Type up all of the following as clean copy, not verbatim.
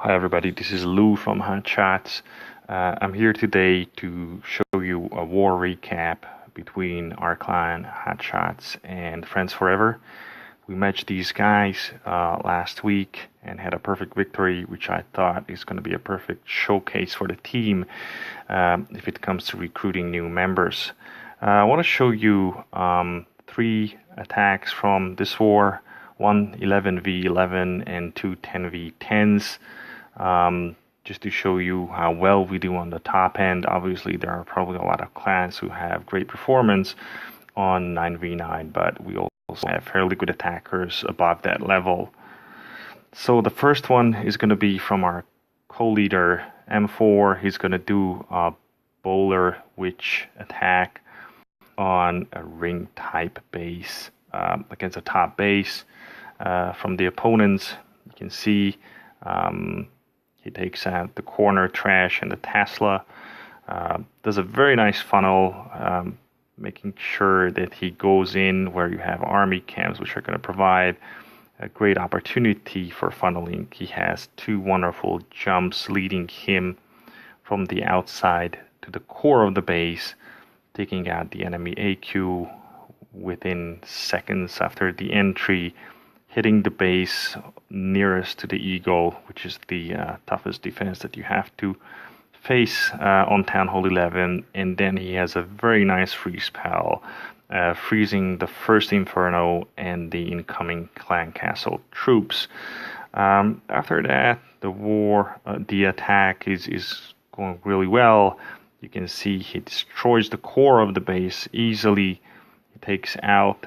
Hi everybody, this is Lou from Hot Shots. I'm here today to show you a war recap between our client Hot Shots and Friends Forever. We matched these guys last week and had a perfect victory, which I thought is going to be a perfect showcase for the team if it comes to recruiting new members. I want to show you 3 attacks from this war, one 11v11 and two 10v10s. Just to show you how well we do on the top end. Obviously, there are probably a lot of clans who have great performance on 9v9, but we also have fairly good attackers above that level. So the first one is going to be from our co-leader, M4. He's going to do a bowler witch attack on a ring type base against a top base. From the opponents, you can see he takes out the corner trash and the Tesla. Does a very nice funnel, making sure that he goes in where you have army camps, which are going to provide a great opportunity for funneling. He has 2 wonderful jumps leading him from the outside to the core of the base, taking out the enemy AQ within seconds after the entry, hitting the base nearest to the eagle, which is the toughest defense that you have to face on Town Hall 11. And then he has a very nice freeze spell, freezing the first Inferno and the incoming Clan Castle troops. After that, the attack is going really well. You can see he destroys the core of the base easily. He takes out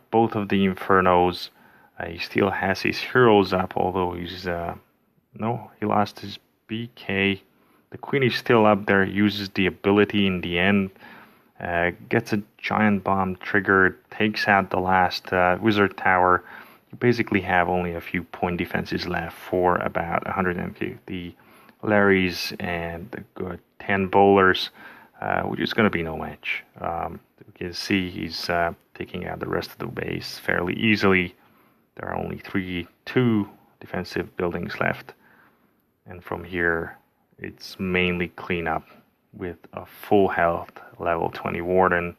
both of the Infernos. He still has his heroes up, although he's he lost his BK. The queen is still up there, uses the ability in the end, gets a giant bomb triggered, takes out the last wizard tower. You basically have only a few point defenses left for about 150 Larrys and a good 10 bowlers, which is going to be no match. You can see he's taking out the rest of the base fairly easily. There are only 2 defensive buildings left, and from here it's mainly cleanup with a full health level 20 warden.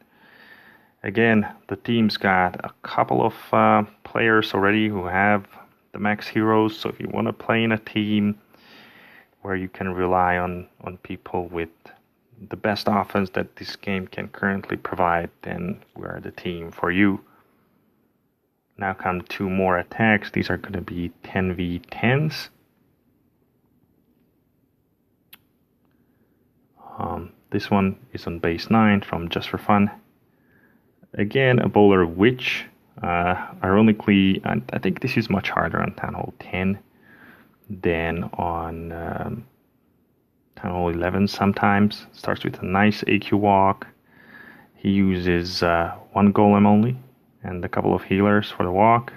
Again, the team's got a couple of players already who have the max heroes, so if you want to play in a team where you can rely on people with the best offense that this game can currently provide, then we're the team for you. Now come 2 more attacks. These are going to be 10v10s. This one is on base 9 from Just for Fun. Again, a bowler witch. Ironically, I think this is much harder on Town Hall 10 than on Town Hall 11 sometimes. Starts with a nice AQ walk. He uses 1 golem only and a couple of healers for the walk.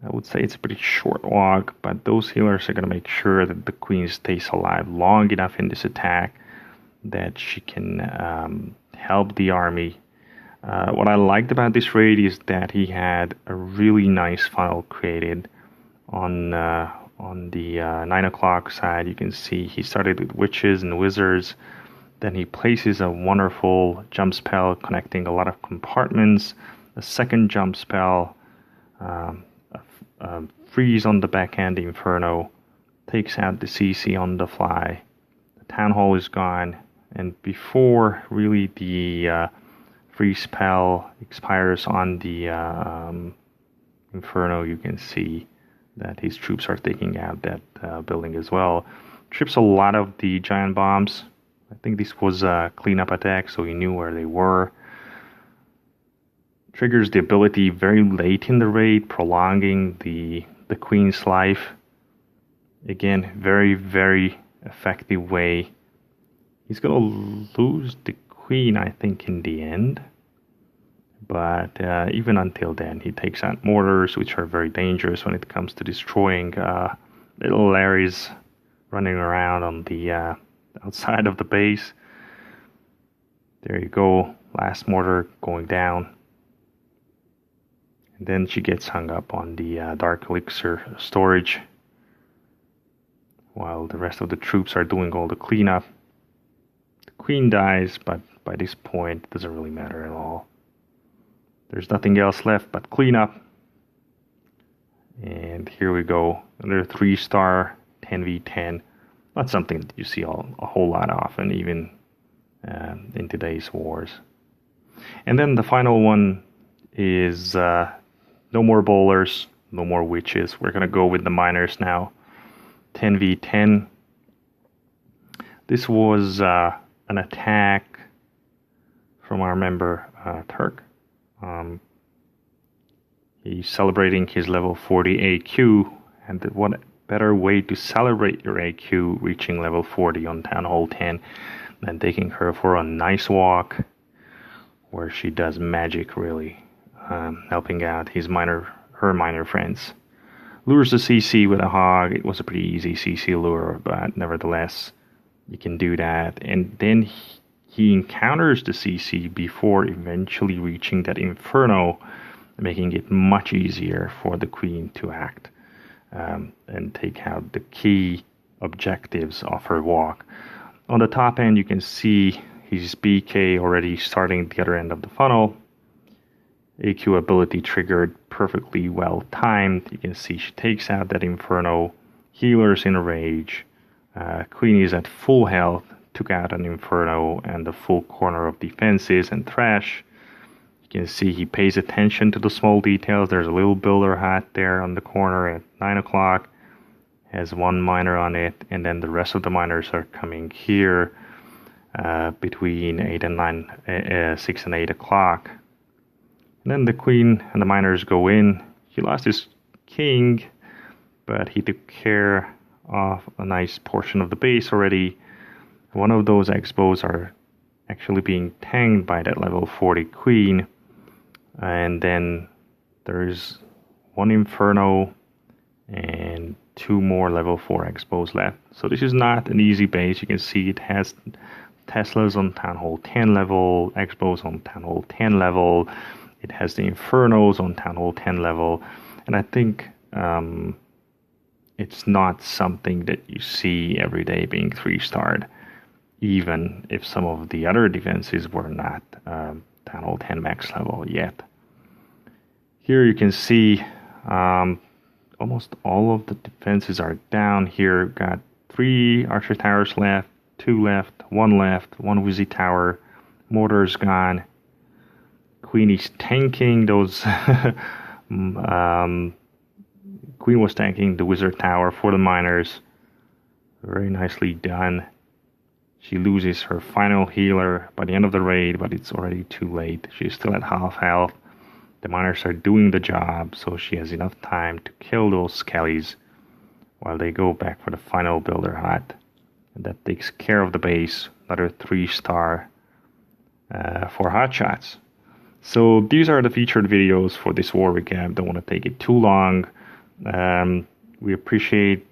I would say it's a pretty short walk, but those healers are going to make sure that the queen stays alive long enough in this attack that she can help the army. What I liked about this raid is that he had a really nice funnel created on the 9 o'clock side. You can see he started with witches and wizards. Then he places a wonderful jump spell connecting a lot of compartments, a second jump spell, freeze on the backhand Inferno, takes out the CC on the fly. The Town Hall is gone, and before really the freeze spell expires on the Inferno, you can see that his troops are taking out that building as well. Trips a lot of the giant bombs. I think this was a cleanup attack, so he knew where they were. Triggers the ability very late in the raid, prolonging the queen's life. Again, very, very effective way. He's going to lose the queen, I think, in the end. But even until then, he takes out mortars, which are very dangerous when it comes to destroying little Larrys running around on the outside of the base. There you go, last mortar going down. And then she gets hung up on the Dark Elixir storage. while the rest of the troops are doing all the cleanup. The queen dies, but by this point, it doesn't really matter at all. There's nothing else left but cleanup. And here we go, another 3-star 10v10. Not something that you see a whole lot often, even in today's wars. And then the final one is no more bowlers, no more witches. We're going to go with the miners now. 10v10. This was an attack from our member Turk. He's celebrating his level 40 AQ, and what better way to celebrate your AQ reaching level 40 on Town Hall 10 than taking her for a nice walk where she does magic, really, helping out her minor friends. Lures the CC with a hog. It was a pretty easy CC lure, but nevertheless, you can do that. And then he encounters the CC before eventually reaching that Inferno, making it much easier for the queen to act and take out the key objectives of her walk. On the top end, you can see his BK already starting the other end of the funnel. AQ ability triggered, perfectly well timed. You can see she takes out that Inferno. Healer's in a rage. Queen is at full health, took out an Inferno and the full corner of defenses and Thresh. You can see he pays attention to the small details. There's a little builder hut there on the corner at 9 o'clock. Has one miner on it, and then the rest of the miners are coming here between 6 and 8 o'clock. And then the queen and the miners go in. He lost his king, but he took care of a nice portion of the base already. One of those X-bows are actually being tanked by that level 40 queen. And then there's one Inferno and 2 more level 4 X-bows left. So this is not an easy base. You can see it has Teslas on Town Hall 10 level, X-bows on Town Hall 10 level. It has the Infernos on Town Hall 10 level. And I think it's not something that you see every day being 3-starred, even if some of the other defenses were not Town Hall 10 max level yet. Here you can see almost all of the defenses are down here. Got 3 archer towers left, 2 left, 1 left, 1 Wizzy tower. Mortar's gone. Queen is tanking those. Queen was tanking the wizard tower for the miners. Very nicely done. She loses her final healer by the end of the raid, but it's already too late. She's still at half health. The miners are doing the job, so she has enough time to kill those skellies while they go back for the final builder hut. And that takes care of the base. Another 3-star for hotshots. So these are the featured videos for this war recap. Don't want to take it too long. We appreciate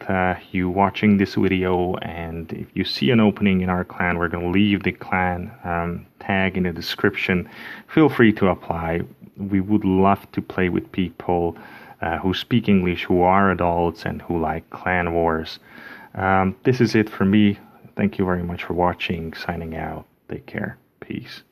you watching this video, and if you see an opening in our clan, we're going to leave the clan tag in the description. Feel free to apply. We would love to play with people who speak English, who are adults, and who like clan wars. This is it for me. Thank you very much for watching. Signing out. Take care. Peace.